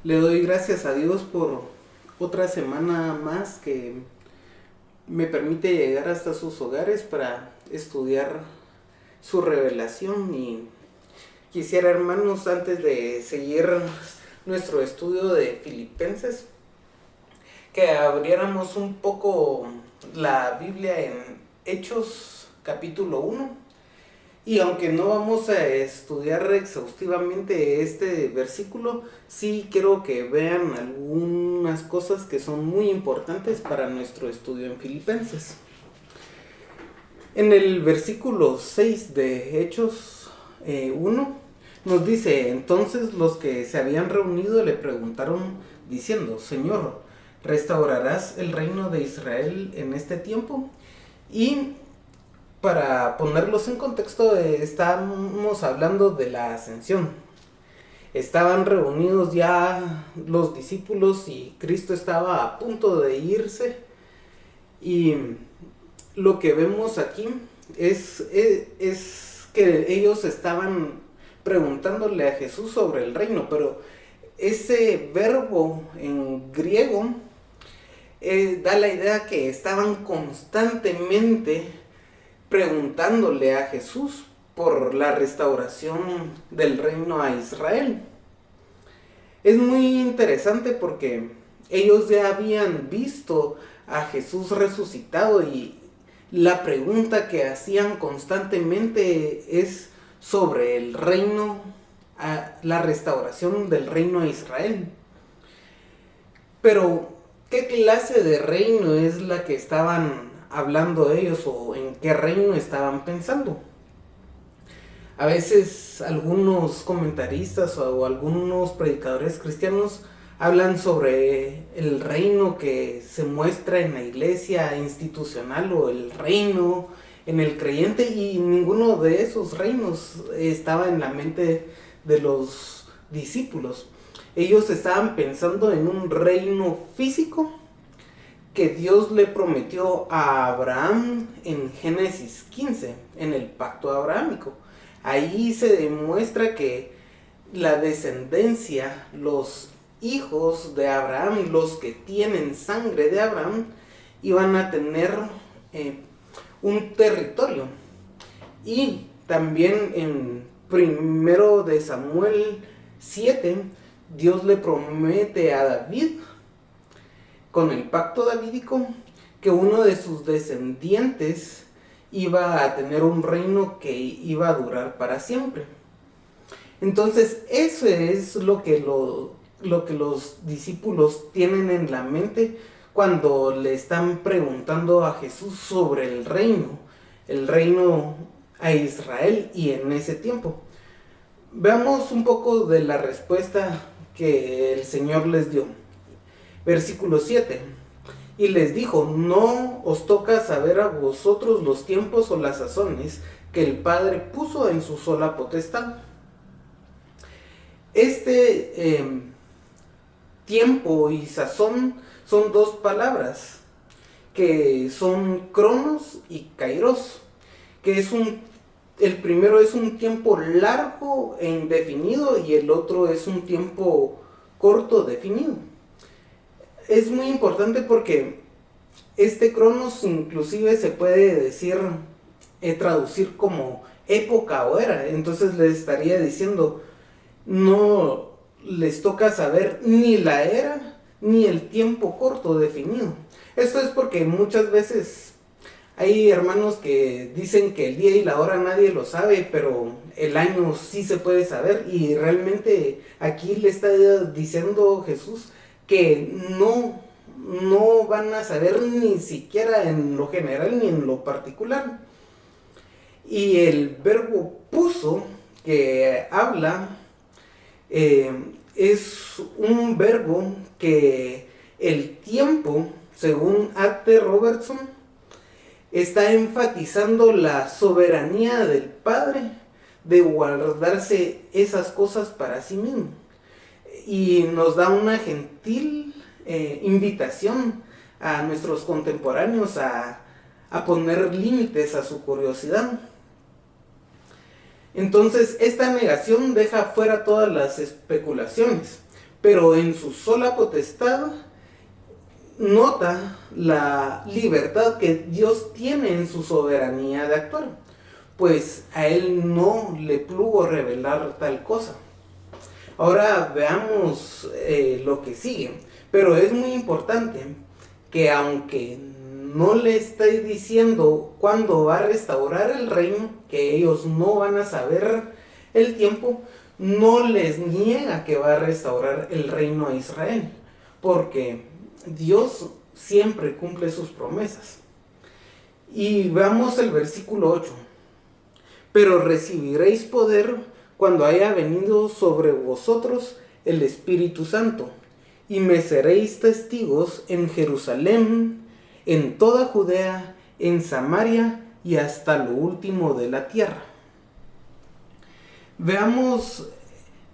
Le doy gracias a Dios por otra semana más que me permite llegar hasta sus hogares para estudiar su revelación. Y quisiera, hermanos, antes de seguir nuestro estudio de Filipenses, que abriéramos un poco la Biblia en Hechos capítulo 1. Y aunque no vamos a estudiar exhaustivamente este versículo, sí quiero que vean algunas cosas que son muy importantes para nuestro estudio en Filipenses. En el versículo 6 de Hechos 1 nos dice: entonces los que se habían reunido le preguntaron diciendo: Señor, ¿restaurarás el reino de Israel en este tiempo? Y para ponerlos en contexto, estamos hablando de la ascensión. Estaban reunidos ya los discípulos y Cristo estaba a punto de irse. Y lo que vemos aquí es que ellos estaban preguntándole a Jesús sobre el reino, pero ese verbo en griego da la idea que estaban constantemente preguntándole a Jesús por la restauración del reino a Israel. Es muy interesante porque ellos ya habían visto a Jesús resucitado y la pregunta que hacían constantemente es sobre el reino, la restauración del reino a Israel. Pero, ¿qué clase de reino es la que estaban hablando ellos, o en qué reino estaban pensando? A veces algunos comentaristas o algunos predicadores cristianos hablan sobre el reino que se muestra en la iglesia institucional o el reino en el creyente, y ninguno de esos reinos estaba en la mente de los discípulos. Ellos estaban pensando en un reino físico que Dios le prometió a Abraham en Génesis 15, en el pacto abrahámico. Ahí se demuestra que la descendencia, los hijos de Abraham, los que tienen sangre de Abraham, iban a tener un territorio. Y también en 1 de Samuel 7, Dios le promete a David, con el pacto davídico, que uno de sus descendientes iba a tener un reino que iba a durar para siempre. Entonces, eso es lo que los discípulos tienen en la mente cuando le están preguntando a Jesús sobre el reino a Israel y en ese tiempo. Veamos un poco de la respuesta que el Señor les dio. Versículo 7. Y les dijo: no os toca saber a vosotros los tiempos o las sazones que el Padre puso en su sola potestad. Tiempo y sazón son dos palabras que son cronos y kairos, que el primero es un tiempo largo e indefinido y el otro es un tiempo corto definido. Es muy importante porque cronos inclusive se puede decir, traducir como época o era. Entonces les estaría diciendo: no les toca saber ni la era ni el tiempo corto definido. Esto es porque muchas veces hay hermanos que dicen que el día y la hora nadie lo sabe, pero el año sí se puede saber. Y realmente aquí le está diciendo Jesús que no van a saber ni siquiera en lo general ni en lo particular. Y el verbo puso que habla es un verbo que el tiempo, según A.T. Robertson, está enfatizando la soberanía del Padre de guardarse esas cosas para sí mismo. Y nos da una gentil invitación a nuestros contemporáneos a poner límites a su curiosidad. Entonces, esta negación deja fuera todas las especulaciones, pero en su sola potestad nota la libertad que Dios tiene en su soberanía de actuar, pues a él no le plugo revelar tal cosa. Ahora veamos lo que sigue, pero es muy importante que aunque no le estoy diciendo cuándo va a restaurar el reino, que ellos no van a saber el tiempo, no les niega que va a restaurar el reino a Israel, porque Dios siempre cumple sus promesas. Y veamos el versículo 8. Pero recibiréis poder cuando haya venido sobre vosotros el Espíritu Santo, y me seréis testigos en Jerusalén, en toda Judea, en Samaria y hasta lo último de la tierra. Veamos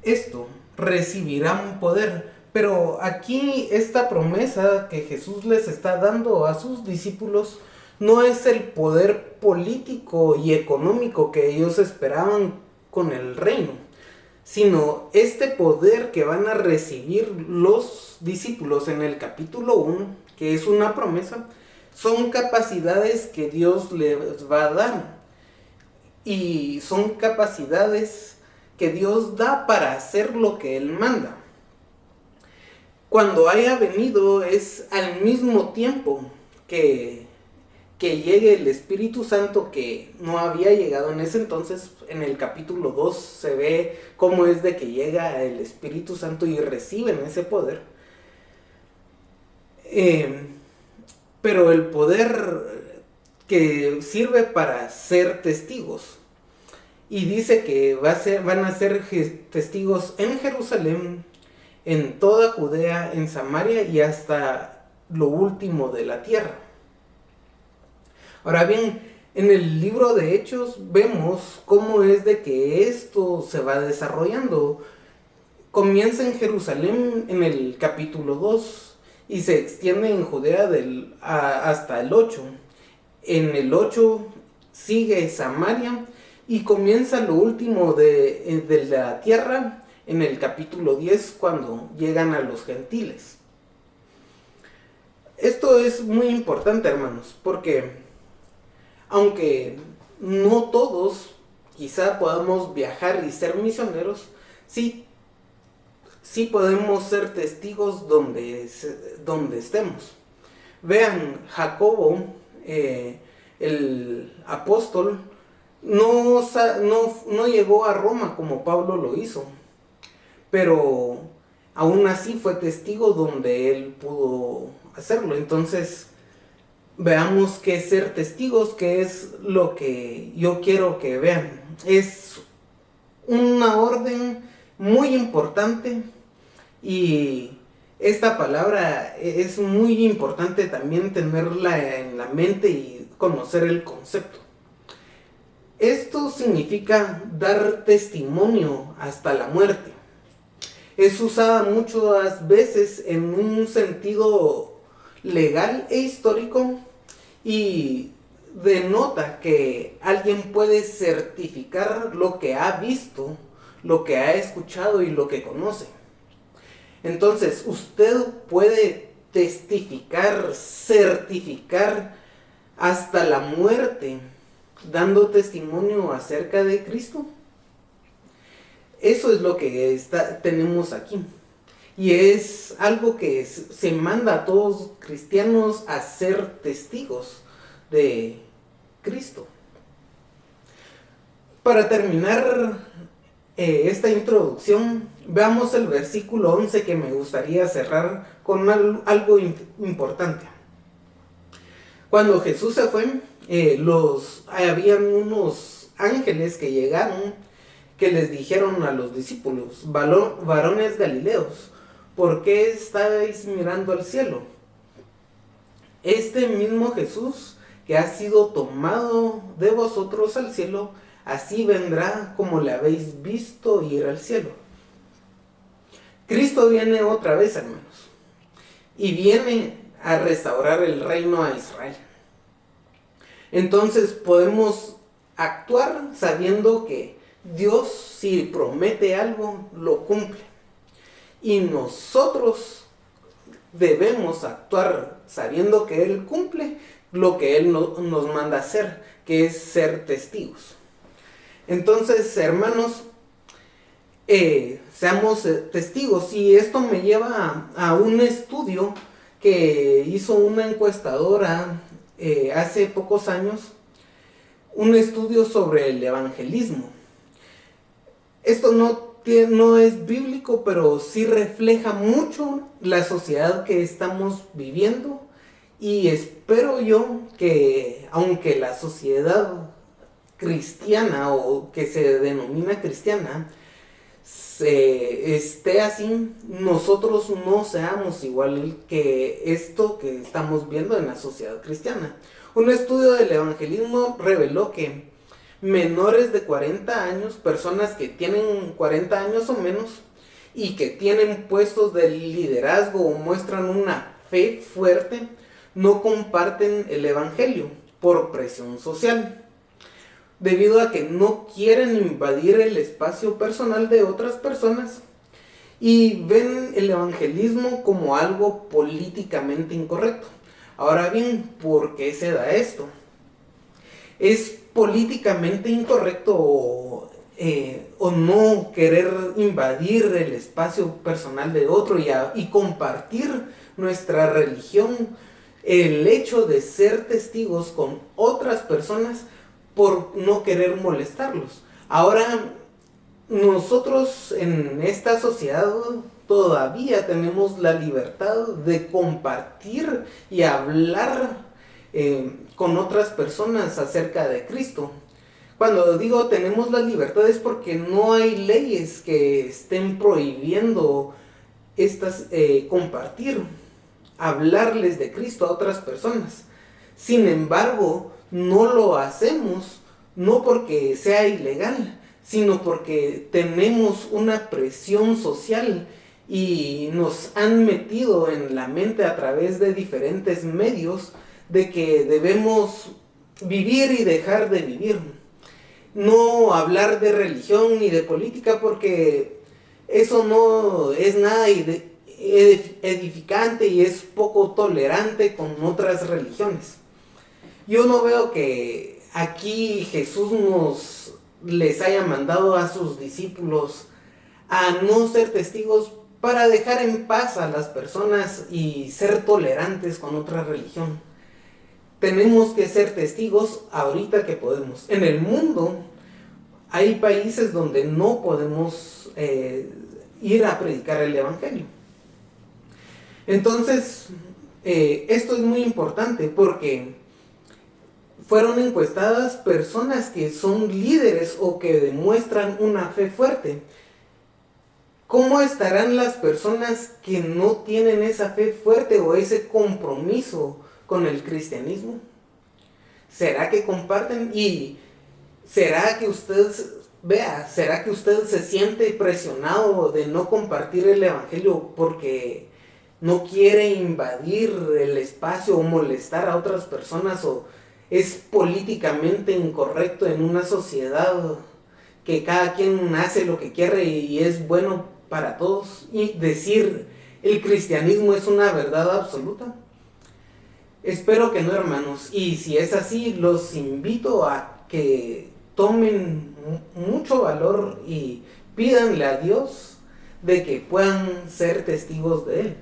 esto, recibirán poder. Pero aquí esta promesa que Jesús les está dando a sus discípulos no es el poder político y económico que ellos esperaban con el reino, sino este poder que van a recibir los discípulos en el capítulo 1, que es una promesa, son capacidades que Dios les va a dar. Y son capacidades que Dios da para hacer lo que Él manda. Cuando haya venido es al mismo tiempo que llegue el Espíritu Santo, que no había llegado en ese entonces. En el capítulo 2 se ve cómo es de que llega el Espíritu Santo y reciben ese poder. Pero el poder que sirve para ser testigos. Y dice que van a ser testigos en Jerusalén, en toda Judea, en Samaria y hasta lo último de la tierra. Ahora bien, en el libro de Hechos vemos cómo es de que esto se va desarrollando. Comienza en Jerusalén en el capítulo 2 y se extiende en Judea hasta el 8. En el 8 sigue Samaria y comienza lo último de la tierra en el capítulo 10, cuando llegan a los gentiles. Esto es muy importante, hermanos, porque aunque no todos quizá podamos viajar y ser misioneros, sí podemos ser testigos donde estemos. Vean, Jacobo, el apóstol, no llegó a Roma como Pablo lo hizo, pero aún así fue testigo donde él pudo hacerlo. Entonces, veamos qué es ser testigos, que es lo que yo quiero que vean. Es una orden muy importante y esta palabra es muy importante también tenerla en la mente y conocer el concepto. Esto significa dar testimonio hasta la muerte. Es usada muchas veces en un sentido legal e histórico y denota que alguien puede certificar lo que ha visto, lo que ha escuchado y lo que conoce. Entonces, usted puede testificar, certificar hasta la muerte, dando testimonio acerca de Cristo. Eso es lo que tenemos aquí. Y es algo que se manda a todos cristianos a ser testigos de Cristo. Para terminar esta introducción, veamos el versículo 11, que me gustaría cerrar con algo importante. Cuando Jesús se fue, habían unos ángeles que llegaron, que les dijeron a los discípulos: varones galileos, ¿por qué estáis mirando al cielo? Este mismo Jesús que ha sido tomado de vosotros al cielo, así vendrá como le habéis visto ir al cielo. Cristo viene otra vez, hermanos, y viene a restaurar el reino a Israel. Entonces podemos actuar sabiendo que Dios, si promete algo, lo cumple. y nosotros debemos actuar sabiendo que Él cumple lo que Él nos manda hacer, que es ser testigos. Entonces, hermanos, seamos testigos. Y esto me lleva a un estudio que hizo una encuestadora hace pocos años, un estudio sobre el evangelismo. Esto no es bíblico, pero sí refleja mucho la sociedad que estamos viviendo, y espero yo que, aunque la sociedad cristiana o que se denomina cristiana esté así, nosotros no seamos igual que esto que estamos viendo en la sociedad cristiana. Un estudio del evangelismo reveló que menores de 40 años, personas que tienen 40 años o menos y que tienen puestos de liderazgo o muestran una fe fuerte, no comparten el evangelio por presión social, debido a que no quieren invadir el espacio personal de otras personas y ven el evangelismo como algo políticamente incorrecto. Ahora bien, ¿por qué se da esto? Es políticamente incorrecto o no querer invadir el espacio personal de otro y compartir nuestra religión, el hecho de ser testigos con otras personas por no querer molestarlos. Ahora, nosotros en esta sociedad todavía tenemos la libertad de compartir y hablar con otras personas acerca de Cristo. Cuando digo tenemos la libertad es porque no hay leyes que estén prohibiendo compartir, hablarles de Cristo a otras personas. Sin embargo, no lo hacemos no porque sea ilegal, sino porque tenemos una presión social y nos han metido en la mente a través de diferentes medios de que debemos vivir y dejar de vivir. No hablar de religión ni de política porque eso no es nada edificante y es poco tolerante con otras religiones. Yo no veo que aquí Jesús les haya mandado a sus discípulos a no ser testigos para dejar en paz a las personas y ser tolerantes con otra religión. Tenemos que ser testigos ahorita que podemos. En el mundo hay países donde no podemos ir a predicar el evangelio. Entonces, esto es muy importante porque fueron encuestadas personas que son líderes o que demuestran una fe fuerte. ¿Cómo estarán las personas que no tienen esa fe fuerte o ese compromiso con el cristianismo? ¿Será que comparten? ¿Y será que usted se siente presionado de no compartir el evangelio porque no quiere invadir el espacio o molestar a otras personas, o es políticamente incorrecto en una sociedad que cada quien hace lo que quiere y es bueno para todos, y decir el cristianismo es una verdad absoluta? Espero que no, hermanos, y si es así, los invito a que tomen mucho valor y pídanle a Dios de que puedan ser testigos de Él.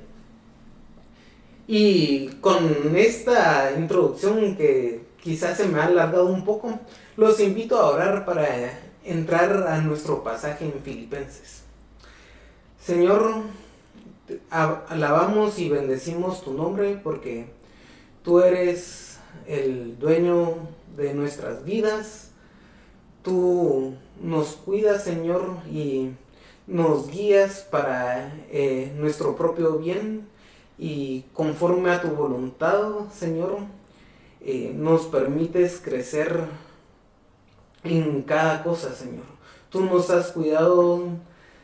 Y con esta introducción que quizás se me ha alargado un poco, los invito a orar para entrar a nuestro pasaje en Filipenses. Señor, alabamos y bendecimos tu nombre porque tú eres el dueño de nuestras vidas. Tú nos cuidas, Señor, y nos guías para nuestro propio bien, y conforme a tu voluntad, Señor, nos permites crecer en cada cosa, Señor. Tú nos has cuidado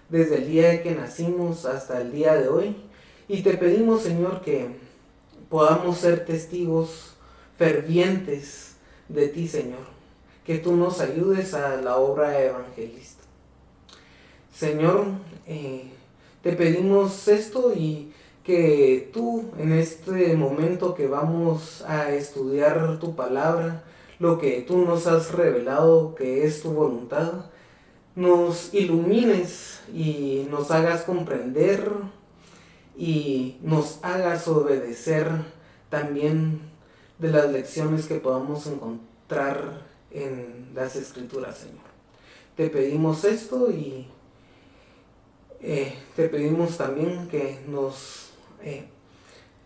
desde el día que nacimos hasta el día de hoy, y te pedimos, Señor, que podamos ser testigos fervientes de ti, Señor, que tú nos ayudes a la obra evangelista. Señor, Te pedimos esto y que tú en este momento que vamos a estudiar tu palabra, lo que tú nos has revelado que es tu voluntad, nos ilumines y nos hagas comprender y nos hagas obedecer también de las lecciones que podamos encontrar en las Escrituras, Señor. Te pedimos esto y te pedimos también que nos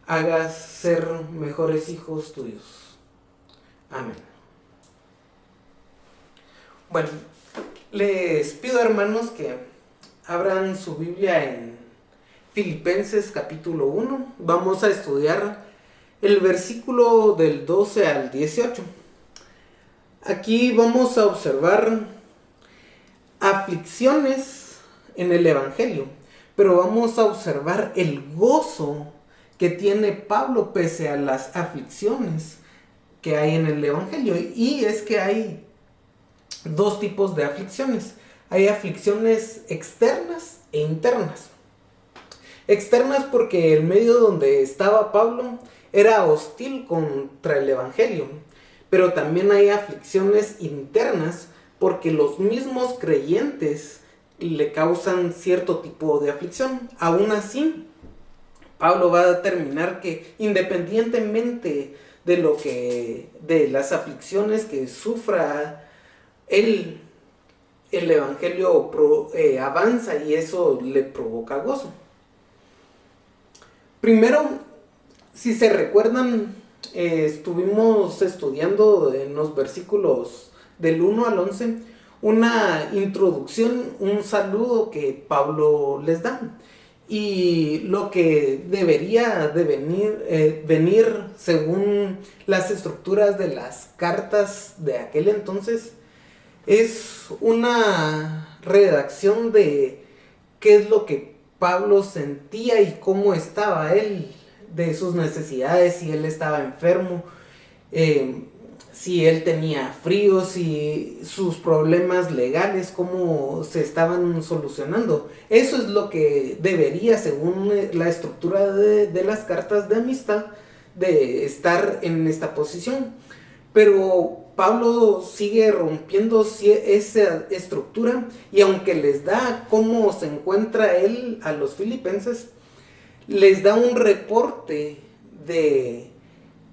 hagas ser mejores hijos tuyos. Amén. Bueno, les pido, hermanos, que abran su Biblia en Filipenses capítulo 1. Vamos a estudiar el versículo del 12 al 18. Aquí vamos a observar aflicciones en el Evangelio, pero vamos a observar el gozo que tiene Pablo pese a las aflicciones que hay en el Evangelio. Y es que hay dos tipos de aflicciones. Hay aflicciones externas e internas. Externas porque el medio donde estaba Pablo era hostil contra el Evangelio, pero también hay aflicciones internas porque los mismos creyentes le causan cierto tipo de aflicción. Aún así, Pablo va a determinar que independientemente de las aflicciones que sufra él, el Evangelio avanza y eso le provoca gozo. Primero, si se recuerdan, estuvimos estudiando en los versículos del 1 al 11 una introducción, un saludo que Pablo les da. Y lo que debería de venir según las estructuras de las cartas de aquel entonces es una redacción de qué es lo que Pablo sentía y cómo estaba él, de sus necesidades, si él estaba enfermo, si él tenía frío, si sus problemas legales, cómo se estaban solucionando. Eso es lo que debería, según la estructura de las cartas de amistad, de estar en esta posición. Pero Pablo sigue rompiendo esa estructura y aunque les da cómo se encuentra él a los filipenses, les da un reporte de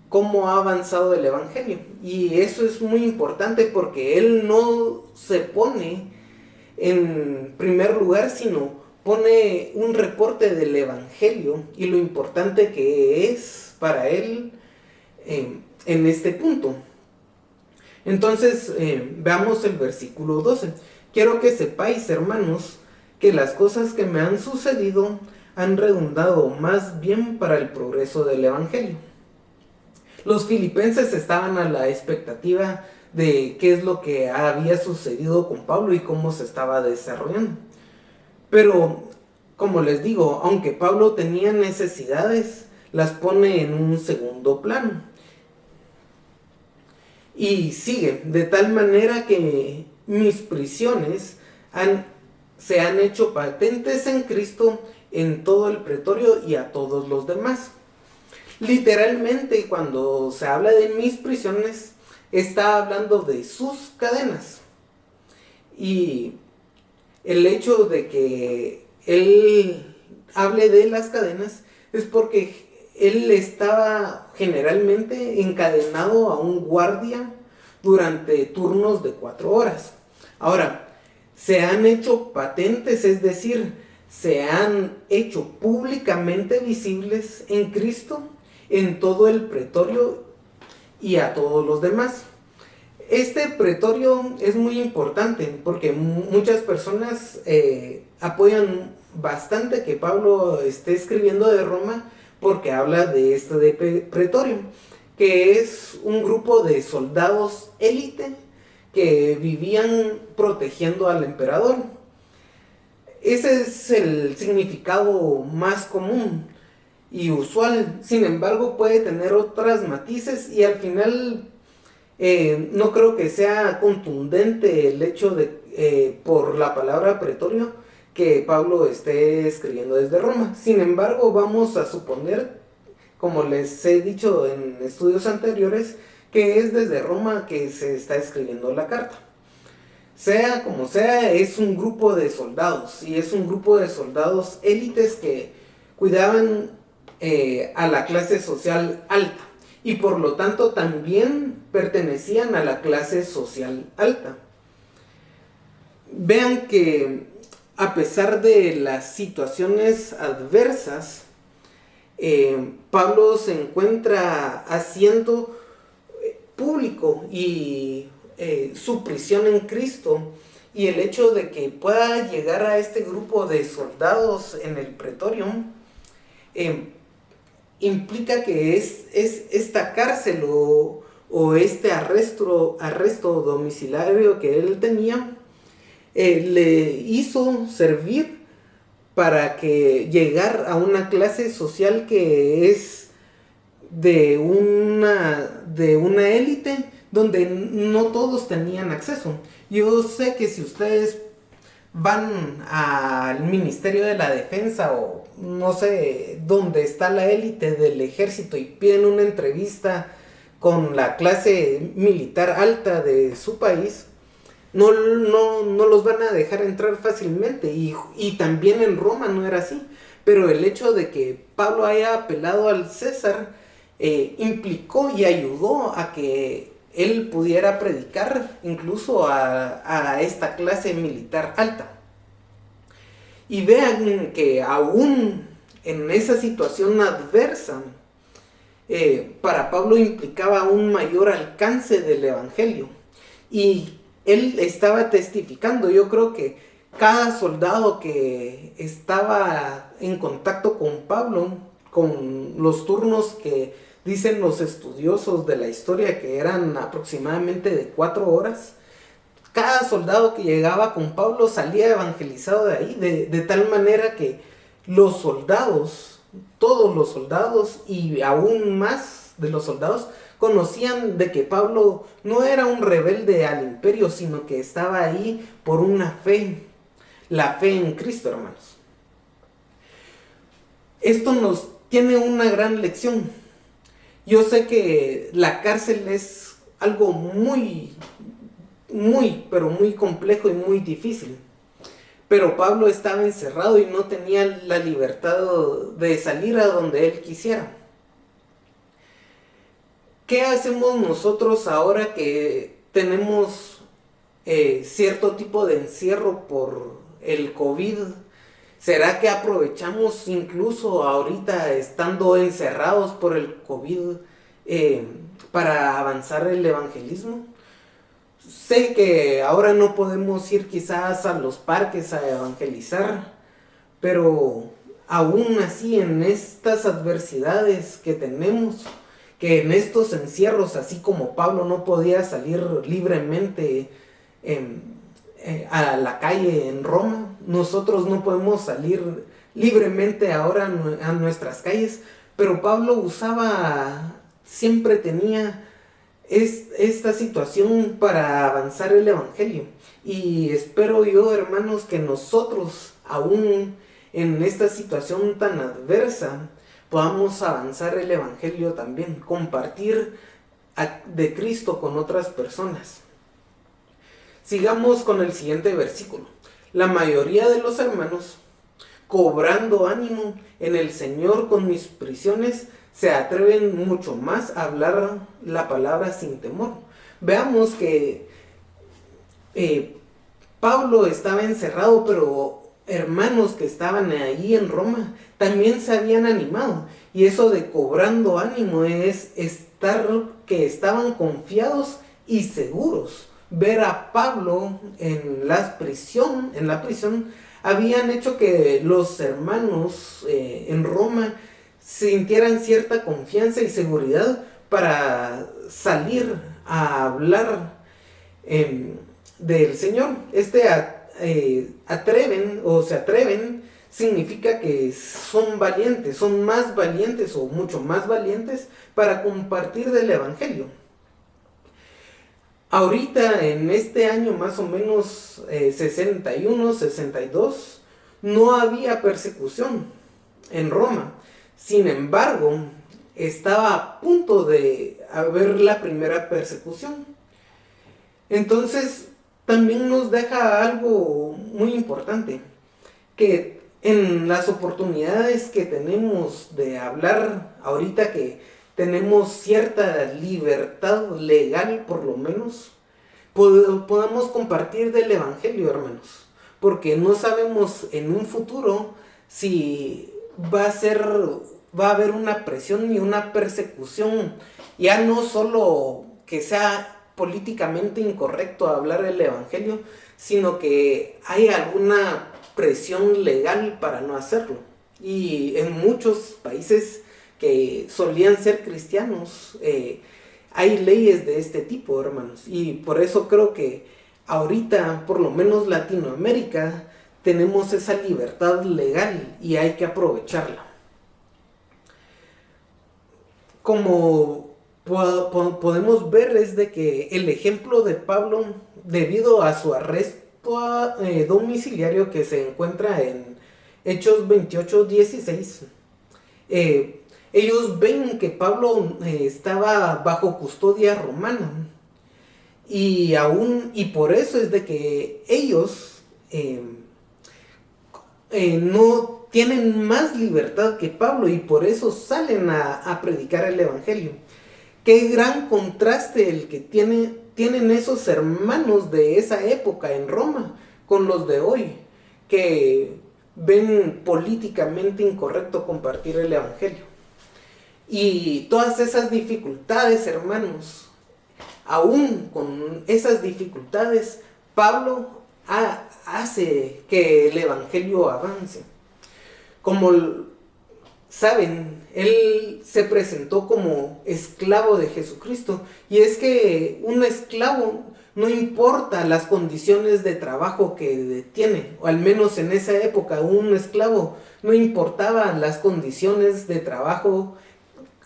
cómo ha avanzado el Evangelio. Y eso es muy importante porque él no se pone en primer lugar, sino pone un reporte del Evangelio y lo importante que es para él en este punto. Entonces, veamos el versículo 12. Quiero que sepáis, hermanos, que las cosas que me han sucedido han redundado más bien para el progreso del Evangelio. Los filipenses estaban a la expectativa de qué es lo que había sucedido con Pablo y cómo se estaba desarrollando. Pero, como les digo, aunque Pablo tenía necesidades, las pone en un segundo plano. Y sigue, de tal manera que mis prisiones se han hecho patentes en Cristo en todo el pretorio y a todos los demás. Literalmente, cuando se habla de mis prisiones, está hablando de sus cadenas. Y el hecho de que él hable de las cadenas es porque él estaba generalmente encadenado a un guardia durante turnos de 4 horas. Ahora, se han hecho patentes, es decir, se han hecho públicamente visibles en Cristo, en todo el pretorio y a todos los demás. Este pretorio es muy importante porque muchas personas apoyan bastante que Pablo esté escribiendo de Roma porque habla de este pretorio, que es un grupo de soldados élite que vivían protegiendo al emperador. Ese es el significado más común y usual. Sin embargo, puede tener otras matices y al final no creo que sea contundente el hecho de por la palabra pretorio que Pablo esté escribiendo desde Roma. Sin embargo, vamos a suponer, como les he dicho en estudios anteriores, que es desde Roma que se está escribiendo la carta. Sea como sea, es un grupo de soldados, y es un grupo de soldados élites que cuidaban a la clase social alta, y por lo tanto también pertenecían a la clase social alta. Vean que a pesar de las situaciones adversas, Pablo se encuentra haciendo público y su prisión en Cristo, y el hecho de que pueda llegar a este grupo de soldados en el Pretorium implica que es esta cárcel o este arresto domiciliario que él tenía le hizo servir para que llegar a una clase social que es de una élite donde no todos tenían acceso. Yo sé que si ustedes van al Ministerio de la Defensa o no sé, donde está la élite del ejército, y piden una entrevista con la clase militar alta de su país, no los van a dejar entrar fácilmente, y también en Roma no era así. Pero el hecho de que Pablo haya apelado al César implicó y ayudó a que él pudiera predicar incluso a esta clase militar alta. Y vean que aún en esa situación adversa, para Pablo implicaba un mayor alcance del evangelio, y él estaba testificando. Yo creo que cada soldado que estaba en contacto con Pablo, con los turnos que dicen los estudiosos de la historia que eran aproximadamente de 4 horas, cada soldado que llegaba con Pablo salía evangelizado de ahí, de tal manera que los soldados, todos los soldados y aún más de los soldados, conocían de que Pablo no era un rebelde al imperio, sino que estaba ahí por una fe, la fe en Cristo, hermanos. Esto nos tiene una gran lección. Yo sé que la cárcel es algo muy, pero muy complejo y muy difícil. Pero Pablo estaba encerrado y no tenía la libertad de salir a donde él quisiera. ¿Qué hacemos nosotros ahora que tenemos cierto tipo de encierro por el COVID? ¿Será que aprovechamos incluso ahorita estando encerrados por el COVID para avanzar el evangelismo? Sé que ahora no podemos ir quizás a los parques a evangelizar, pero aún así en estas adversidades que tenemos, que en estos encierros, así como Pablo no podía salir libremente a la calle en Roma, nosotros no podemos salir libremente ahora a nuestras calles, pero Pablo siempre tenía esta situación para avanzar el evangelio. Y espero yo, hermanos, que nosotros, aún en esta situación tan adversa, podamos avanzar el evangelio también, compartir de Cristo con otras personas. Sigamos con el siguiente versículo. La mayoría de los hermanos, cobrando ánimo en el Señor con mis prisiones, se atreven mucho más a hablar la palabra sin temor. Veamos que Pablo estaba encerrado, pero hermanos que estaban ahí en Roma también se habían animado. Y eso de cobrando ánimo es que estaban confiados y seguros. Ver a Pablo en la prisión habían hecho que los hermanos en Roma sintieran cierta confianza y seguridad para salir a hablar del Señor. Se atreven significa que son valientes, son más valientes o mucho más valientes para compartir del evangelio. Ahorita en este año más o menos 61, 62, no había persecución en Roma. Sin embargo, estaba a punto de haber la primera persecución. Entonces, también nos deja algo muy importante, que en las oportunidades que tenemos de hablar ahorita, que tenemos cierta libertad legal por lo menos, podamos compartir del Evangelio, hermanos, porque no sabemos en un futuro si va a haber una presión y una persecución, ya no solo que sea políticamente incorrecto hablar del Evangelio, sino que hay alguna presión legal para no hacerlo. Y en muchos países que solían ser cristianos, hay leyes de este tipo, hermanos. Y por eso creo que ahorita, por lo menos Latinoamérica, tenemos esa libertad legal y hay que aprovecharla. Como podemos ver, es de que el ejemplo de Pablo, debido a su arresto domiciliario que se encuentra en Hechos 28:16, ellos ven que Pablo estaba bajo custodia romana, y por eso es de que ellos no tienen más libertad que Pablo, y por eso salen a predicar el Evangelio. Qué gran contraste el que tienen esos hermanos de esa época en Roma con los de hoy, que ven políticamente incorrecto compartir el Evangelio. Y todas esas dificultades, hermanos, aún con esas dificultades, Pablo hace que el Evangelio avance. Como saben, él se presentó como esclavo de Jesucristo, y es que un esclavo no importa las condiciones de trabajo que tiene, o al menos en esa época un esclavo no importaba las condiciones de trabajo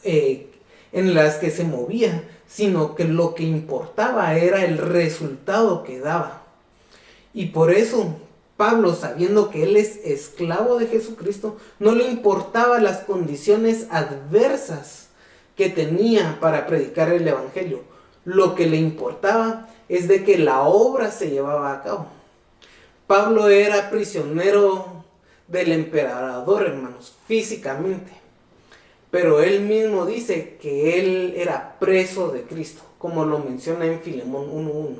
en las que se movía, sino que lo que importaba era el resultado que daba. Y por eso Pablo, sabiendo que él es esclavo de Jesucristo, no le importaba las condiciones adversas que tenía para predicar el Evangelio. Lo que le importaba es de que la obra se llevaba a cabo. Pablo era prisionero del emperador, hermanos, físicamente. Pero él mismo dice que él era preso de Cristo, como lo menciona en Filemón 1:1.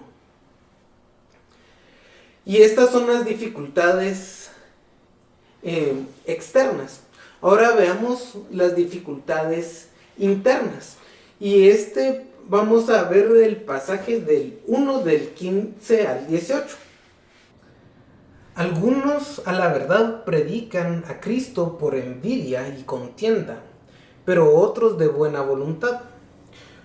Y estas son las dificultades externas. Ahora veamos las dificultades internas. Y vamos a ver el pasaje del 1 del 15 al 18. Algunos a la verdad predican a Cristo por envidia y contienda, pero otros de buena voluntad.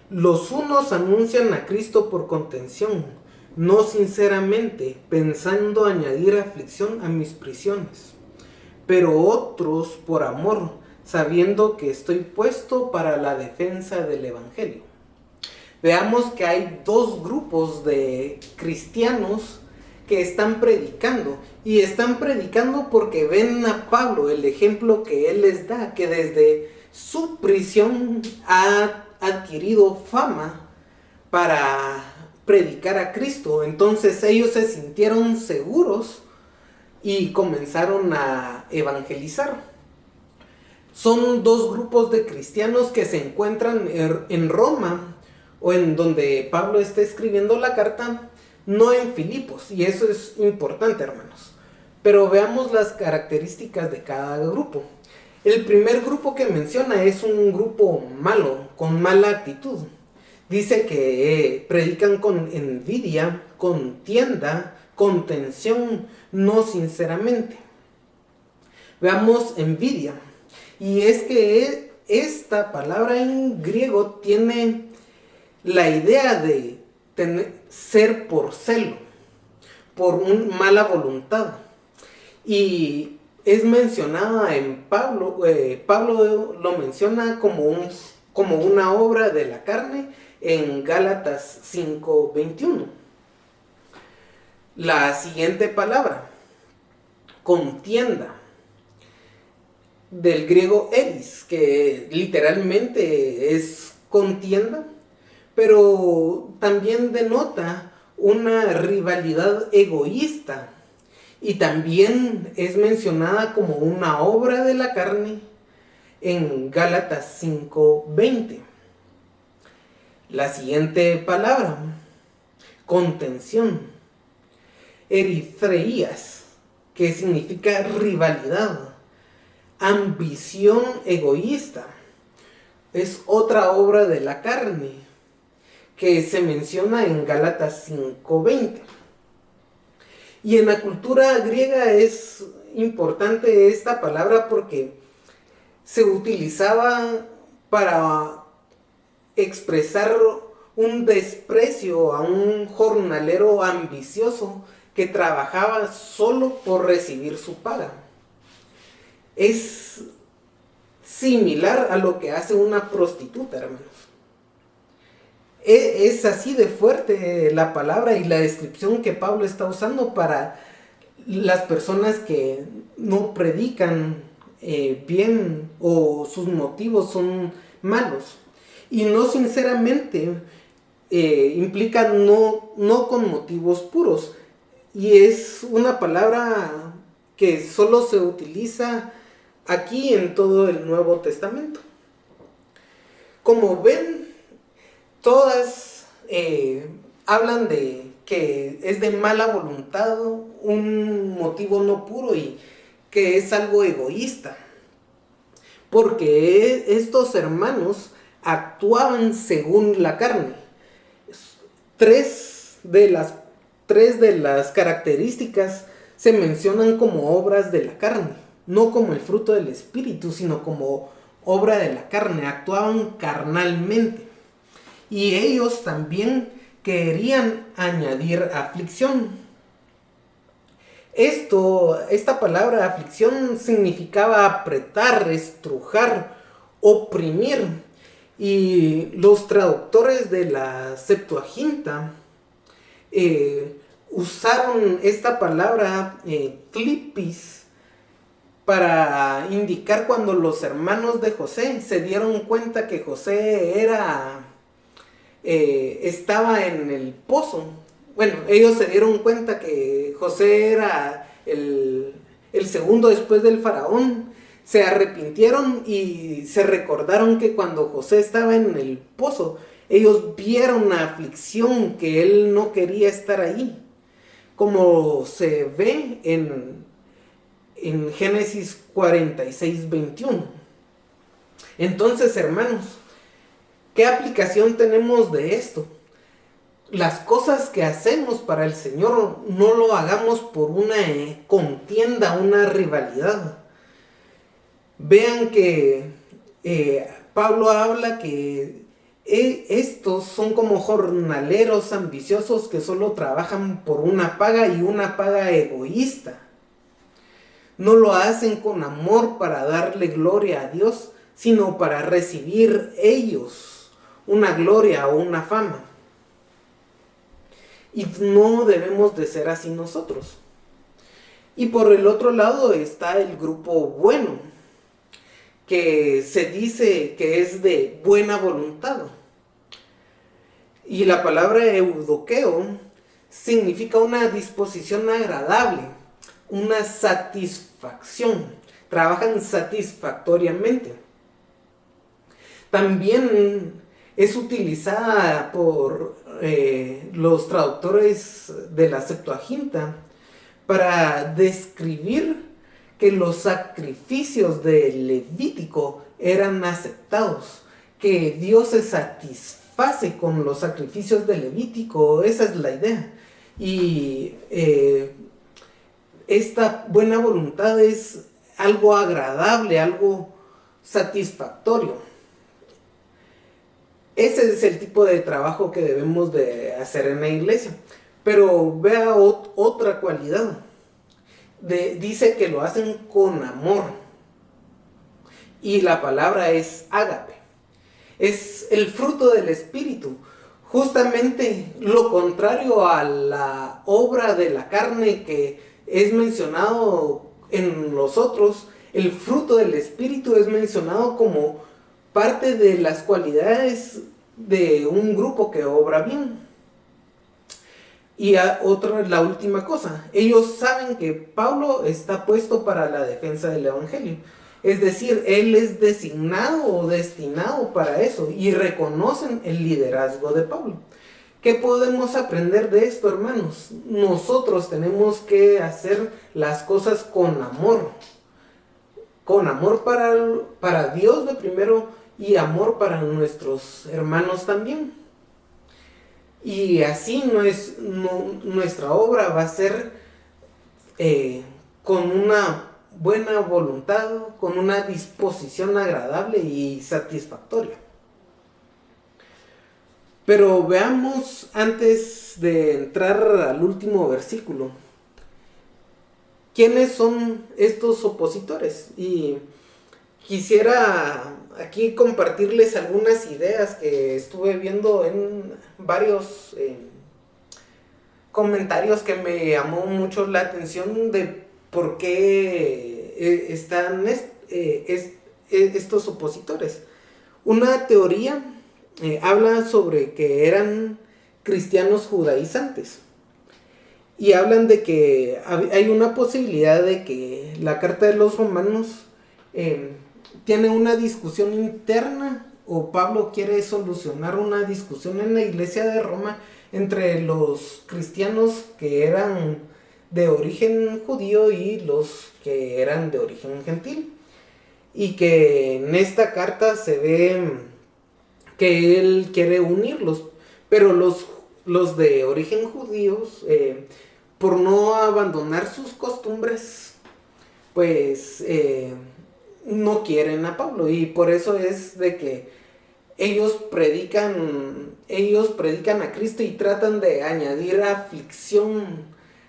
Los unos anuncian a Cristo por contención, no sinceramente, pensando añadir aflicción a mis prisiones, pero otros por amor, sabiendo que estoy puesto para la defensa del Evangelio. Veamos que hay dos grupos de cristianos que están predicando, y están predicando porque ven a Pablo, el ejemplo que él les da, que desde su prisión ha adquirido fama para predicar a Cristo. Entonces ellos se sintieron seguros y comenzaron a evangelizar. Son dos grupos de cristianos que se encuentran en Roma, o en donde Pablo está escribiendo la carta, no en Filipos, y eso es importante, hermanos. Pero veamos las características de cada grupo. El primer grupo que menciona es un grupo malo, con mala actitud. Dice que predican con envidia, contienda, contención, no sinceramente. Veamos envidia. Y es que esta palabra en griego tiene la idea de ser por celo, por mala voluntad. Y es mencionada en Pablo. Pablo lo menciona como una obra de la carne en Gálatas 5:21. La siguiente palabra, contienda, del griego eris, que literalmente es contienda, pero también denota una rivalidad egoísta y también es mencionada como una obra de la carne en Gálatas 5:20. La siguiente palabra, contención, eritreías, que significa rivalidad, ambición egoísta, es otra obra de la carne que se menciona en Gálatas 5:20. Y en la cultura griega es importante esta palabra porque se utilizaba para expresar un desprecio a un jornalero ambicioso que trabajaba solo por recibir su paga. Es similar a lo que hace una prostituta, hermanos. Es así de fuerte la palabra y la descripción que Pablo está usando para las personas que no predican bien o sus motivos son malos. Y no sinceramente implica no con motivos puros. Y es una palabra que solo se utiliza aquí en todo el Nuevo Testamento. Como ven, todas hablan de que es de mala voluntad, un motivo no puro y que es algo egoísta. Porque estos hermanos actuaban según la carne. Tres de las características se mencionan como obras de la carne, no como el fruto del Espíritu, sino como obra de la carne. Actuaban carnalmente. Y ellos también querían añadir aflicción. Esta palabra aflicción significaba apretar, estrujar, oprimir. Y los traductores de la Septuaginta usaron esta palabra clipis para indicar cuando los hermanos de José se dieron cuenta que José estaba en el pozo. Bueno, ellos se dieron cuenta que José era el segundo después del faraón. Se arrepintieron y se recordaron que cuando José estaba en el pozo, ellos vieron la aflicción, que él no quería estar ahí. Como se ve en Génesis 46:21. Entonces, hermanos, ¿qué aplicación tenemos de esto? Las cosas que hacemos para el Señor no lo hagamos por una contienda, una rivalidad. Vean que Pablo habla que estos son como jornaleros ambiciosos que solo trabajan por una paga y una paga egoísta. No lo hacen con amor para darle gloria a Dios, sino para recibir ellos una gloria o una fama. Y no debemos de ser así nosotros. Y por el otro lado está el grupo bueno, que se dice que es de buena voluntad. Y la palabra eudoqueo significa una disposición agradable, una satisfacción. Trabajan satisfactoriamente. También es utilizada por los traductores de la Septuaginta para describir que los sacrificios del Levítico eran aceptados, que Dios se satisface con los sacrificios del Levítico. Esa es la idea. Y esta buena voluntad es algo agradable, algo satisfactorio. Ese es el tipo de trabajo que debemos de hacer en la iglesia. Pero vea otra cualidad. Dice que lo hacen con amor. Y la palabra es ágape. Es el fruto del Espíritu. Justamente lo contrario a la obra de la carne que es mencionado en los otros, el fruto del Espíritu es mencionado como parte de las cualidades de un grupo que obra bien. Y otra, la última cosa, ellos saben que Pablo está puesto para la defensa del Evangelio. Es decir, él es designado o destinado para eso y reconocen el liderazgo de Pablo. ¿Qué podemos aprender de esto, hermanos? Nosotros tenemos que hacer las cosas con amor para Dios de primero y amor para nuestros hermanos también. Y así nuestra obra va a ser con una buena voluntad, con una disposición agradable y satisfactoria. Pero veamos, antes de entrar al último versículo, ¿quiénes son estos opositores? Y quisiera aquí compartirles algunas ideas que estuve viendo en varios comentarios que me llamó mucho la atención de por qué están estos opositores. Una teoría habla sobre que eran cristianos judaizantes y hablan de que hay una posibilidad de que la carta de los romanos tiene una discusión interna, o Pablo quiere solucionar una discusión en la iglesia de Roma entre los cristianos que eran de origen judío y los que eran de origen gentil, y que en esta carta se ve que él quiere unirlos, pero los de origen judíos, por no abandonar sus costumbres, pues no quieren a Pablo, y por eso es de que ellos predican a Cristo y tratan de añadir aflicción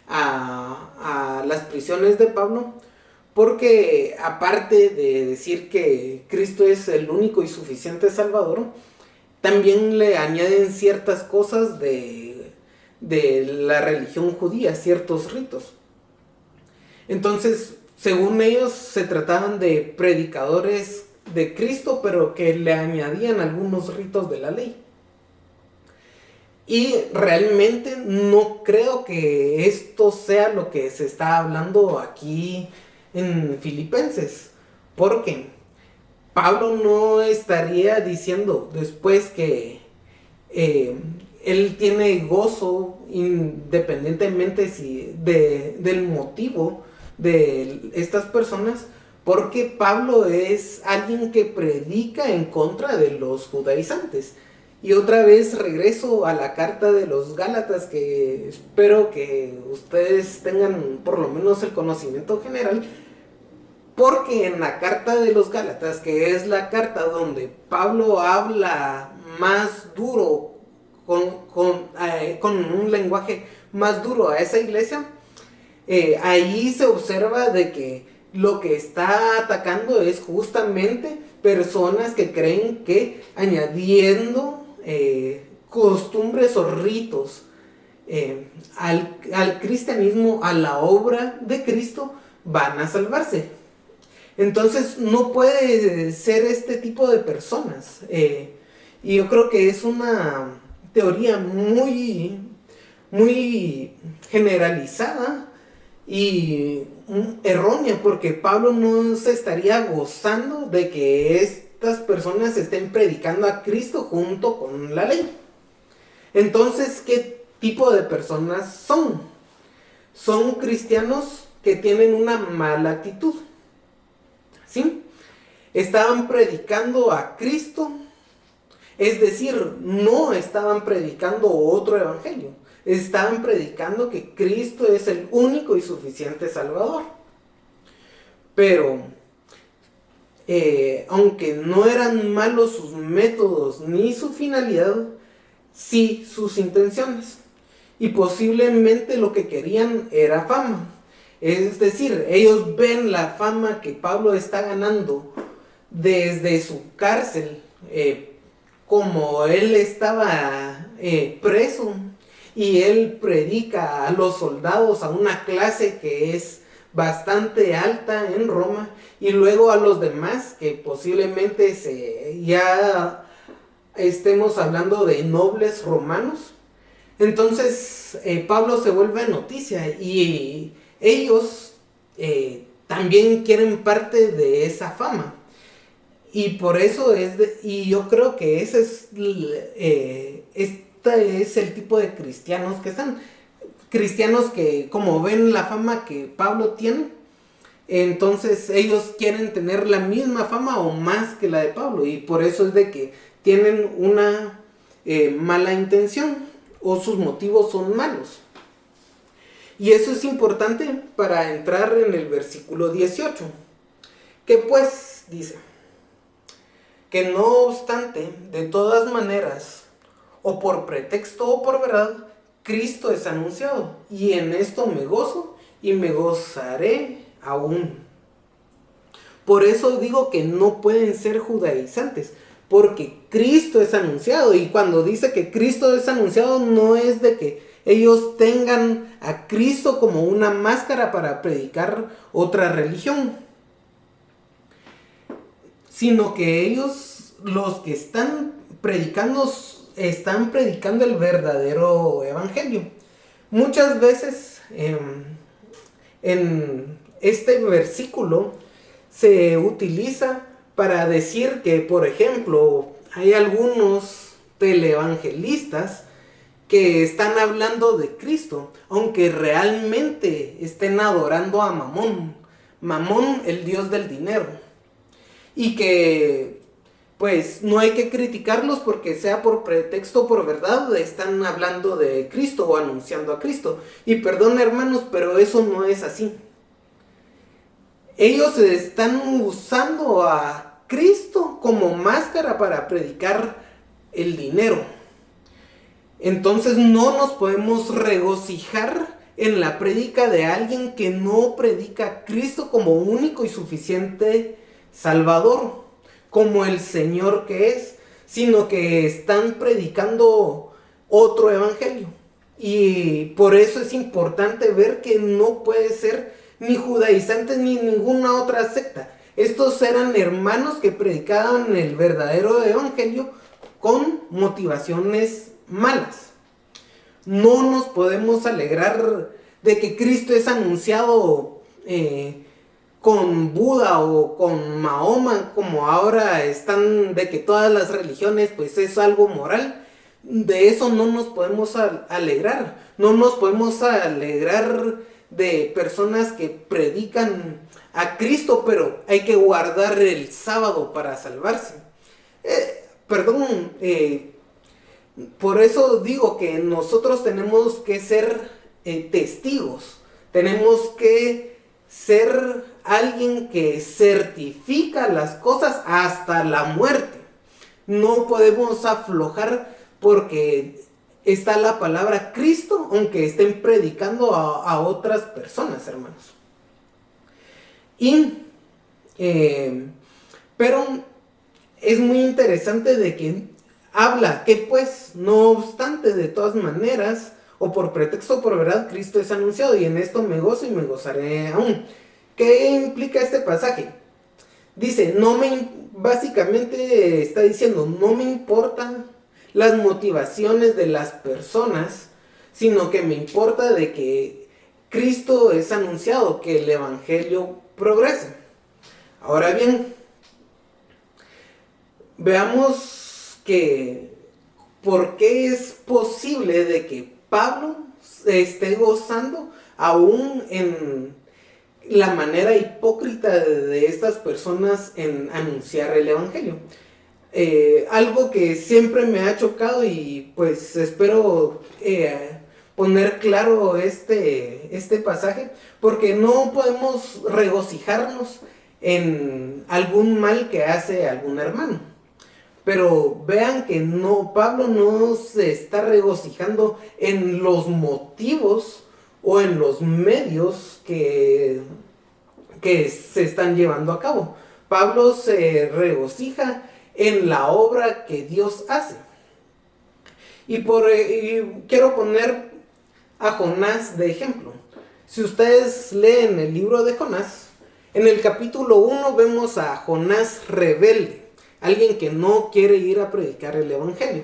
a las prisiones de Pablo, porque aparte de decir que Cristo es el único y suficiente Salvador, también le añaden ciertas cosas de la religión judía, ciertos ritos. Entonces, según ellos, se trataban de predicadores de Cristo, pero que le añadían algunos ritos de la ley. Y realmente no creo que esto sea lo que se está hablando aquí en Filipenses, porque Pablo no estaría diciendo después que él tiene gozo independientemente del motivo de estas personas, porque Pablo es alguien que predica en contra de los judaizantes. Y otra vez regreso a la carta de los Gálatas, que espero que ustedes tengan por lo menos el conocimiento general, porque en la carta de los Gálatas, que es la carta donde Pablo habla más duro, con un lenguaje más duro a esa iglesia, ahí se observa de que lo que está atacando es justamente personas que creen que añadiendo costumbres o ritos al cristianismo, a la obra de Cristo, van a salvarse. Entonces no puede ser este tipo de personas. Y yo creo que es una teoría muy, muy generalizada y errónea, porque Pablo no se estaría gozando de que estas personas estén predicando a Cristo junto con la ley. Entonces, ¿qué tipo de personas son? Son cristianos que tienen una mala actitud, ¿sí? Estaban predicando a Cristo, es decir, no estaban predicando otro evangelio. Estaban predicando que Cristo es el único y suficiente Salvador. Pero, aunque no eran malos sus métodos ni su finalidad, sí sus intenciones. Y posiblemente lo que querían era fama. Es decir, ellos ven la fama que Pablo está ganando desde su cárcel, como él estaba preso, y él predica a los soldados, a una clase que es bastante alta en Roma, y luego a los demás que posiblemente ya estemos hablando de nobles romanos. Entonces Pablo se vuelve noticia y ellos también quieren parte de esa fama. Y por eso y yo creo que este es el tipo de cristianos que están. Cristianos que, como ven la fama que Pablo tiene, entonces ellos quieren tener la misma fama o más que la de Pablo. Y por eso es de que tienen una mala intención, o sus motivos son malos. Y eso es importante para entrar en el versículo 18, que pues dice que no obstante, de todas maneras, o por pretexto o por verdad, Cristo es anunciado, y en esto me gozo y me gozaré aún. Por eso digo que no pueden ser judaizantes, porque Cristo es anunciado. Y cuando dice que Cristo es anunciado, no es de que ellos tengan a Cristo como una máscara para predicar otra religión, sino que ellos, los que están predicando el verdadero evangelio. Muchas veces en este versículo se utiliza para decir que, por ejemplo, hay algunos televangelistas que están hablando de Cristo, aunque realmente estén adorando a Mamón, el dios del dinero. Y que pues no hay que criticarlos porque sea por pretexto o por verdad están hablando de Cristo o anunciando a Cristo. Y perdón, hermanos, pero eso no es así. Ellos están usando a Cristo como máscara para predicar el dinero. Entonces no nos podemos regocijar en la prédica de alguien que no predica a Cristo como único y suficiente Salvador, como el Señor que es, sino que están predicando otro evangelio. Y por eso es importante ver que no puede ser ni judaizantes ni ninguna otra secta. Estos eran hermanos que predicaban el verdadero evangelio con motivaciones malas. No nos podemos alegrar de que Cristo es anunciado con Buda o con Mahoma, como ahora están de que todas las religiones pues es algo moral. De eso no nos podemos alegrar. No nos podemos alegrar de personas que predican a Cristo, pero hay que guardar el sábado para salvarse. Por eso digo que nosotros tenemos que ser testigos. Tenemos que ser alguien que certifica las cosas hasta la muerte. No podemos aflojar porque está la palabra Cristo, aunque estén predicando a otras personas, hermanos. Pero es muy interesante de que habla que pues, no obstante, de todas maneras, o por pretexto o por verdad, Cristo es anunciado, y en esto me gozo y me gozaré aún. ¿Qué implica este pasaje? Dice, básicamente está diciendo, no me importan las motivaciones de las personas, sino que me importa de que Cristo es anunciado, que el evangelio progrese. Ahora bien, veamos que por qué es posible de que Pablo se esté gozando aún en la manera hipócrita de estas personas en anunciar el evangelio. Algo que siempre me ha chocado, y pues espero poner claro este pasaje, porque no podemos regocijarnos en algún mal que hace algún hermano. Pero vean que Pablo no se está regocijando en los motivos o en los medios que se están llevando a cabo. Pablo se regocija en la obra que Dios hace. Y quiero poner a Jonás de ejemplo. Si ustedes leen el libro de Jonás, en el capítulo 1 vemos a Jonás rebelde, alguien que no quiere ir a predicar el evangelio.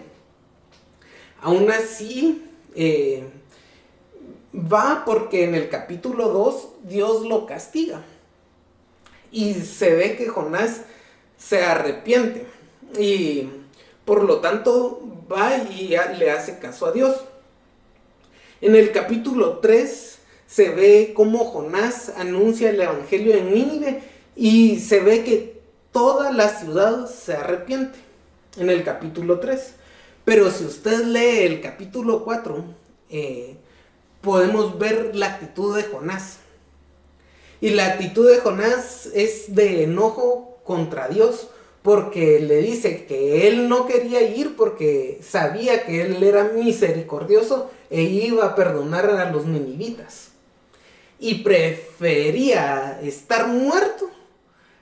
Aún así, va porque en el capítulo 2 Dios lo castiga. Y se ve que Jonás se arrepiente. Y por lo tanto va y le hace caso a Dios. En el capítulo 3 se ve cómo Jonás anuncia el evangelio en Nínive y se ve que toda la ciudad se arrepiente. En el capítulo 3. Pero si usted lee el capítulo 4, podemos ver la actitud de Jonás. Y la actitud de Jonás es de enojo contra Dios, porque le dice que él no quería ir porque sabía que él era misericordioso e iba a perdonar a los ninivitas. Y prefería estar muerto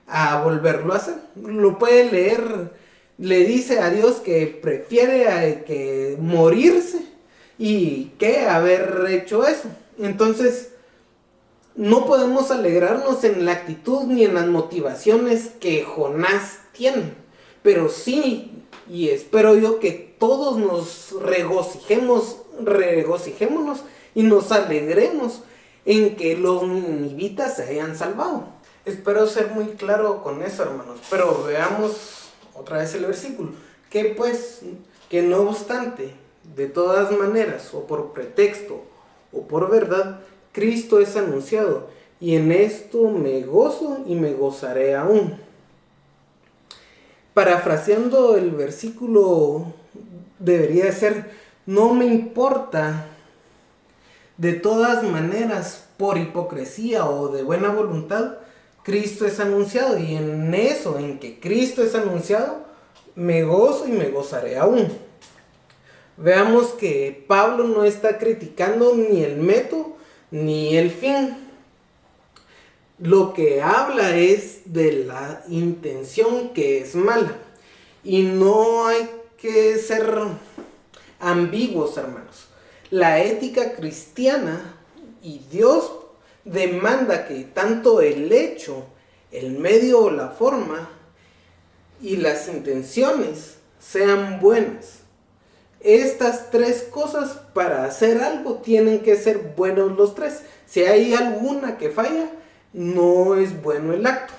a volverlo a hacer. Lo puede leer, le dice a Dios que prefiere que morirse y que haber hecho eso. Entonces, no podemos alegrarnos en la actitud ni en las motivaciones que Jonás tiene, pero sí, y espero yo que todos nos regocijémonos y nos alegremos en que los ninivitas se hayan salvado. Espero ser muy claro con eso, hermanos, pero veamos otra vez el versículo. Que pues, que no obstante, de todas maneras, o por pretexto, o por verdad, Cristo es anunciado, y en esto me gozo y me gozaré aún. Parafraseando el versículo, debería ser: no me importa, de todas maneras, por hipocresía o de buena voluntad, Cristo es anunciado, y en eso, en que Cristo es anunciado, me gozo y me gozaré aún. Veamos que Pablo no está criticando ni el método ni el fin. Lo que habla es de la intención, que es mala. Y no hay que ser ambiguos, hermanos. La ética cristiana y Dios demanda que tanto el hecho, el medio o la forma y las intenciones sean buenas. Estas tres cosas, para hacer algo, tienen que ser buenos los tres. Si hay alguna que falla, no es bueno el acto.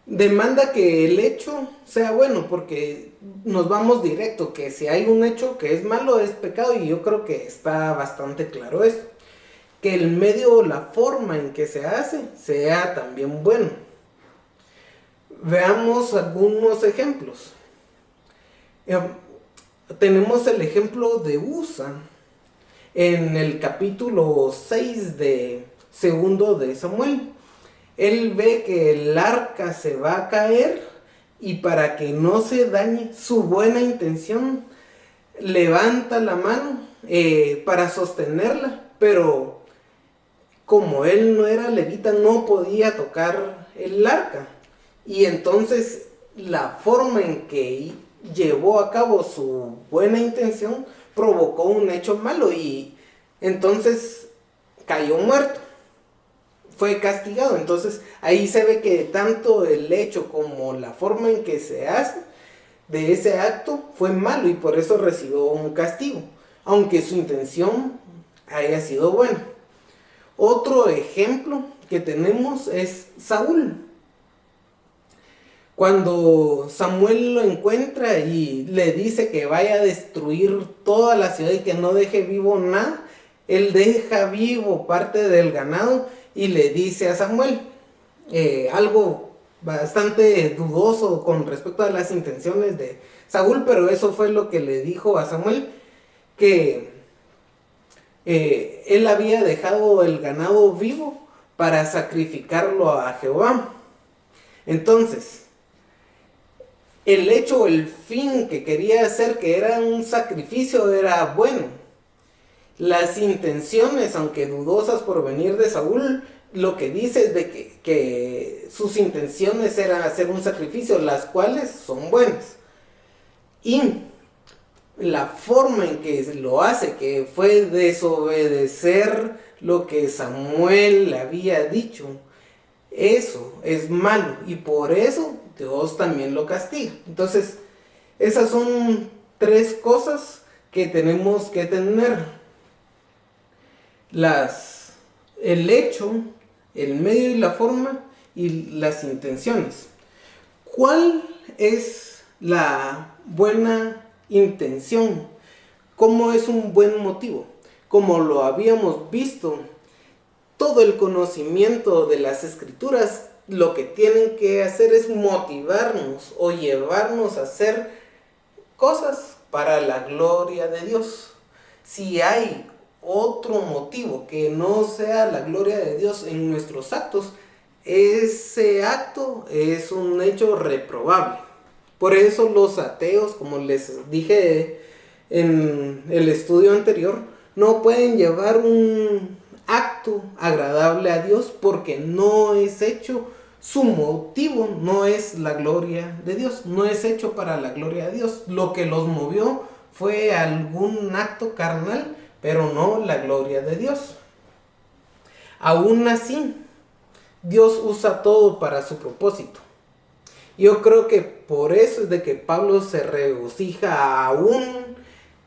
Demanda que el hecho sea bueno, porque nos vamos directo, que si hay un hecho que es malo, es pecado, y yo creo que está bastante claro esto. Que el medio o la forma en que se hace sea también bueno. Veamos algunos ejemplos. Tenemos el ejemplo de Usa en el capítulo 6 de segundo de Samuel. Él ve que el arca se va a caer, y para que no se dañe su buena intención, levanta la mano para sostenerla, pero como él no era levita, no podía tocar el arca, y entonces la forma en que llevó a cabo su buena intención provocó un hecho malo, y entonces cayó muerto, fue castigado. Entonces ahí se ve que tanto el hecho como la forma en que se hace de ese acto fue malo, y por eso recibió un castigo, aunque su intención haya sido buena. Otro ejemplo que tenemos es Saúl. Cuando Samuel lo encuentra y le dice que vaya a destruir toda la ciudad y que no deje vivo nada, él deja vivo parte del ganado y le dice a Samuel algo bastante dudoso con respecto a las intenciones de Saúl, pero eso fue lo que le dijo a Samuel, que él había dejado el ganado vivo para sacrificarlo a Jehová. Entonces, el hecho, el fin que quería hacer, que era un sacrificio, era bueno. Las intenciones, aunque dudosas por venir de Saúl, lo que dice es de que sus intenciones eran hacer un sacrificio, las cuales son buenas. Y la forma en que lo hace, que fue desobedecer lo que Samuel le había dicho, eso es malo y por eso Dios también lo castiga. Entonces, esas son tres cosas que tenemos que tener: el hecho, el medio y la forma y las intenciones. ¿Cuál es la buena intención? ¿Cómo es un buen motivo? Como lo habíamos visto, todo el conocimiento de las escrituras lo que tienen que hacer es motivarnos o llevarnos a hacer cosas para la gloria de Dios. Si hay otro motivo que no sea la gloria de Dios en nuestros actos, ese acto es un hecho reprobable. Por eso los ateos, como les dije en el estudio anterior, no pueden llevar un acto agradable a Dios porque no es hecho, su motivo no es la gloria de Dios, no es hecho para la gloria de Dios. Lo que los movió fue algún acto carnal, pero no la gloria de Dios. Aún así, Dios usa todo para su propósito. Yo creo que por eso es de que Pablo se regocija aún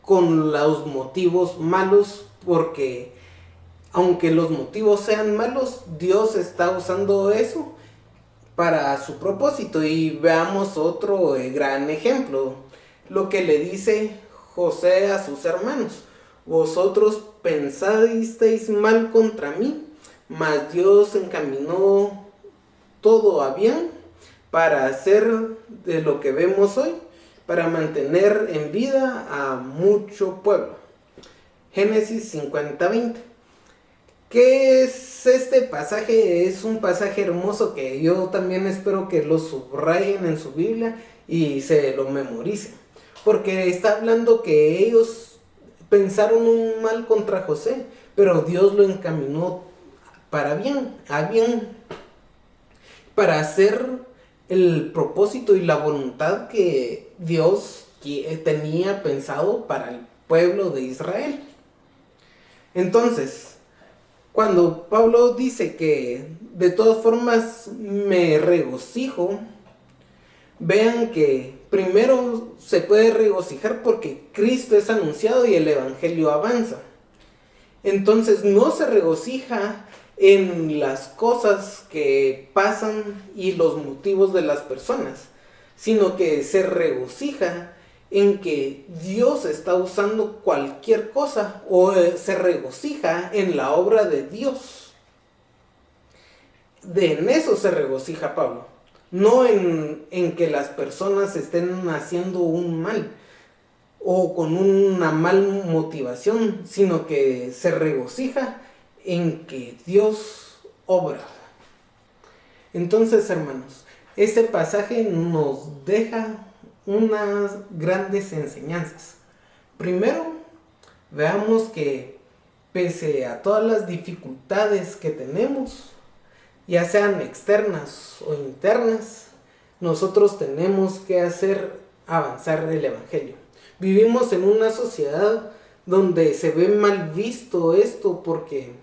con los motivos malos, porque aunque los motivos sean malos, Dios está usando eso para su propósito. Y veamos otro gran ejemplo, lo que le dice José a sus hermanos: vosotros pensasteis mal contra mí, mas Dios encaminó todo a bien para hacer de lo que vemos hoy, para mantener en vida a mucho pueblo. Génesis 50:20. ¿Qué es este pasaje? Es un pasaje hermoso que yo también espero que lo subrayen en su Biblia y se lo memoricen, porque está hablando que ellos pensaron un mal contra José, pero Dios lo encaminó para bien, a bien, para hacer el propósito y la voluntad que Dios tenía pensado para el pueblo de Israel. Entonces, cuando Pablo dice que de todas formas me regocijo, vean que primero se puede regocijar porque Cristo es anunciado y el evangelio avanza. Entonces no se regocija en las cosas que pasan y los motivos de las personas, sino que se regocija en que Dios está usando cualquier cosa, o se regocija en la obra de Dios. En eso se regocija Pablo, no en que las personas estén haciendo un mal o con una mal motivación, sino que se regocija en que Dios obra. Entonces, hermanos, este pasaje nos deja unas grandes enseñanzas. Primero, veamos que pese a todas las dificultades que tenemos, ya sean externas o internas, nosotros tenemos que hacer avanzar el evangelio. Vivimos en una sociedad donde se ve mal visto esto porque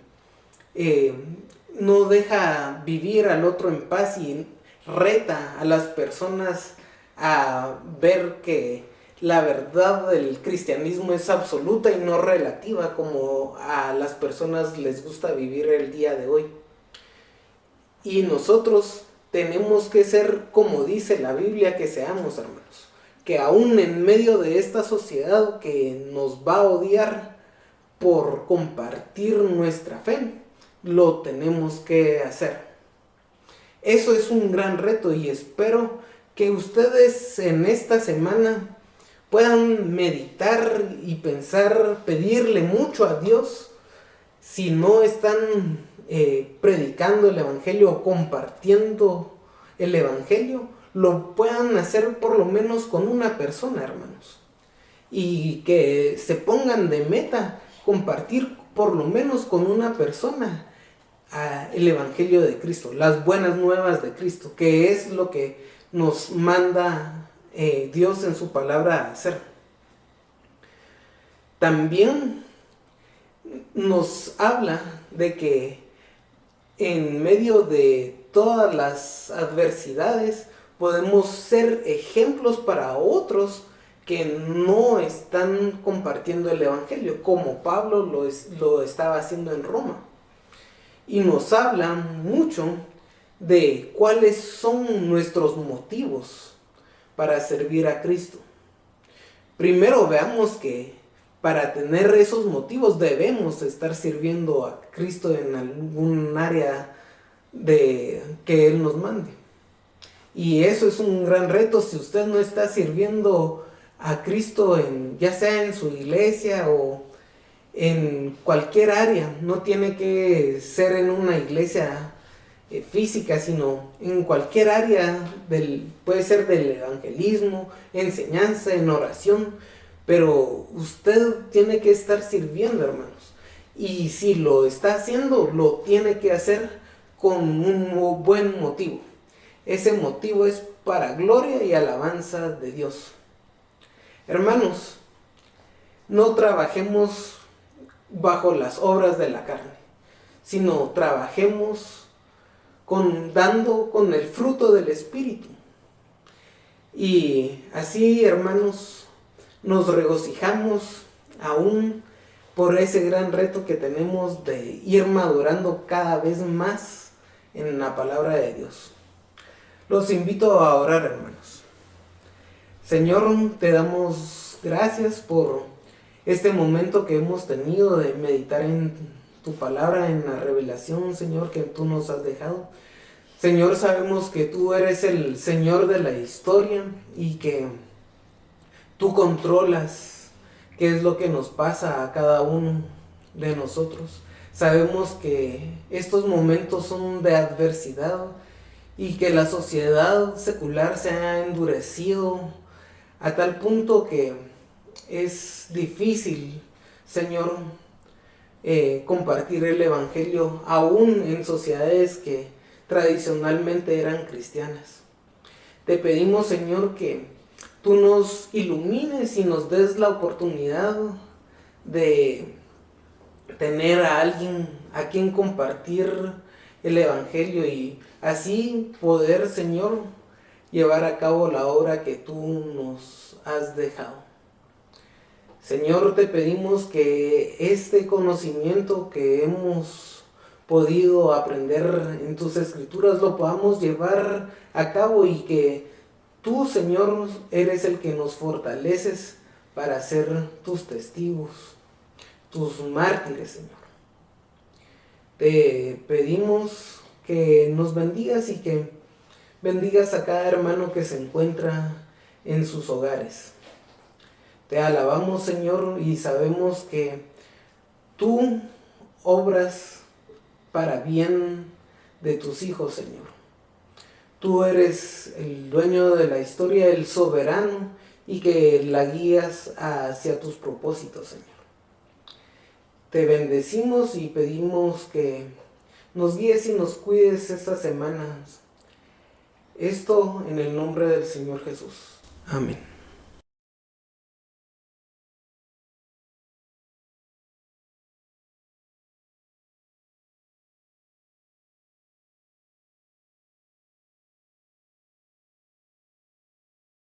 no deja vivir al otro en paz y reta a las personas a ver que la verdad del cristianismo es absoluta y no relativa como a las personas les gusta vivir el día de hoy. Y nosotros tenemos que ser como dice la Biblia que seamos, hermanos, que aún en medio de esta sociedad que nos va a odiar por compartir nuestra fe, lo tenemos que hacer. Eso es un gran reto y espero que ustedes en esta semana puedan meditar y pensar, pedirle mucho a Dios. Si no están predicando el evangelio o compartiendo el evangelio, lo puedan hacer por lo menos con una persona, hermanos. Y que se pongan de meta compartir por lo menos con una persona el evangelio de Cristo, las buenas nuevas de Cristo, que es lo que nos manda Dios en su palabra a hacer. También nos habla de que en medio de todas las adversidades podemos ser ejemplos para otros que no están compartiendo el Evangelio, como Pablo lo estaba haciendo en Roma. Y nos habla mucho de cuáles son nuestros motivos para servir a Cristo. Primero veamos que para tener esos motivos debemos estar sirviendo a Cristo en algún área que Él nos mande. Y eso es un gran reto si usted no está sirviendo a Cristo ya sea en su iglesia o en cualquier área. No tiene que ser en una iglesia física, sino en cualquier área, puede ser del evangelismo, enseñanza, en oración, pero usted tiene que estar sirviendo, hermanos. Y si lo está haciendo, lo tiene que hacer con un buen motivo. Ese motivo es para gloria y alabanza de Dios. Hermanos, no trabajemos bajo las obras de la carne, sino trabajemos dando con el fruto del Espíritu. Y así, hermanos, nos regocijamos aún por ese gran reto que tenemos de ir madurando cada vez más en la palabra de Dios. Los invito a orar, hermanos. Señor, te damos gracias por este momento que hemos tenido de meditar en tu palabra, en la revelación, Señor, que tú nos has dejado. Señor, sabemos que tú eres el Señor de la historia y que tú controlas qué es lo que nos pasa a cada uno de nosotros. Sabemos que estos momentos son de adversidad y que la sociedad secular se ha endurecido a tal punto que es difícil, Señor, compartir el Evangelio aún en sociedades que tradicionalmente eran cristianas. Te pedimos, Señor, que tú nos ilumines y nos des la oportunidad de tener a alguien a quien compartir el Evangelio y así poder, Señor, llevar a cabo la obra que tú nos has dejado. Señor, te pedimos que este conocimiento que hemos podido aprender en tus escrituras lo podamos llevar a cabo y que tú, Señor, eres el que nos fortaleces para ser tus testigos, tus mártires, Señor. Te pedimos que nos bendigas y que bendigas a cada hermano que se encuentra en sus hogares. Te alabamos, Señor, y sabemos que tú obras para bien de tus hijos, Señor. Tú eres el dueño de la historia, el soberano, y que la guías hacia tus propósitos, Señor. Te bendecimos y pedimos que nos guíes y nos cuides estas semanas. Esto en el nombre del Señor Jesús. Amén.